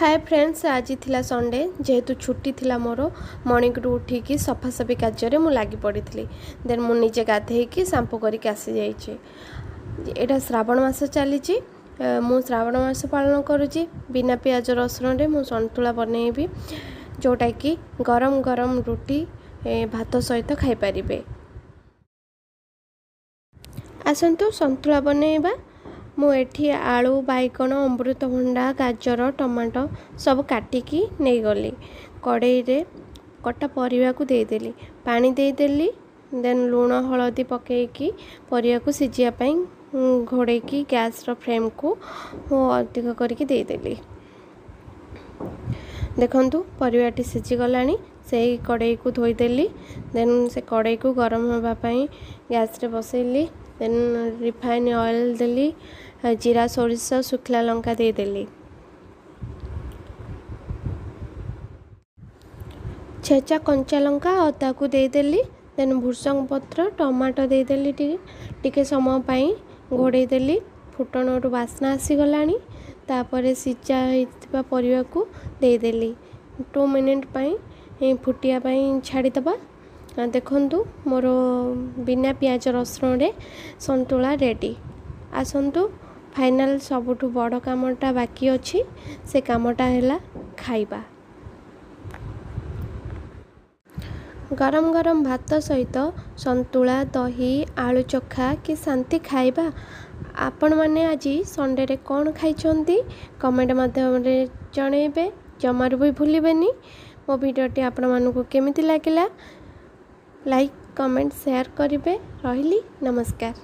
Hi friends, आज थिला Sunday जेहेतु छुट्टी थिला मोर मॉर्निंग रू उठिकी सफासफी कार्य में लगी पड़ी देन मु निजे गाधेकी शैम्पू करके आसी जाइए। यहाँ श्रावण मास चली मु श्रावण मास पालन करुँची। बिना पियाज रसुण रे मु संतुला बनैबी जोटा कि गरम गरम रुटी भात सहित खाई पारिबे। आसंतु संतुला बनैबा। मु एठी आलू बैगण अमृतभंडा गाजर टमाटो सब काटिकी नहीं गली कड़ाई रे कटा परिवा को देदेली पानी देदेली देन लूण हलदी पकईकी परिवा को सिझिया पई घोड़ेकी गैस रो फ्लेम को अधिक करके देदेली। देखंतु परिवाटी सिझी गलानी से कड़ाई को धोईदेली देन से कड़ाई को गरम होगा पई गैस रे बसैली देन रिफाइन ऑयल देली जीरा सोरिष शुखला लंका देदेली छेचा कंचा लंका अदा को देदेली देन भूसंग पत्र टमाटो देदेली टिके समय पाई घोड़े देली फुटण रू बास्ना आसीगलानी तापर सिझा होइतिबा परिवा को देदेली 2 मिनिट पाई फुटिया पाई छाड़ीदबा। देखंतु मोर बिना पियाज रसुण रे संतुला रेडी। आसंतु फाइनल सबुठु बड़ कामटा बाकी अछि से कामटा हैला खाइबा। गरम गरम भात सहित संतुला दही आलू चखा कि शांति खाइबा। आपण माने आज संडे रे कौन खाइछंती कमेंट माध्यम रे जणेबे। जमार भी भूलिबेनी। मो भिडियोटी आपण मानकु केमिति लागिला लाइक कमेंट शेयर करिवे। रहिली नमस्कार।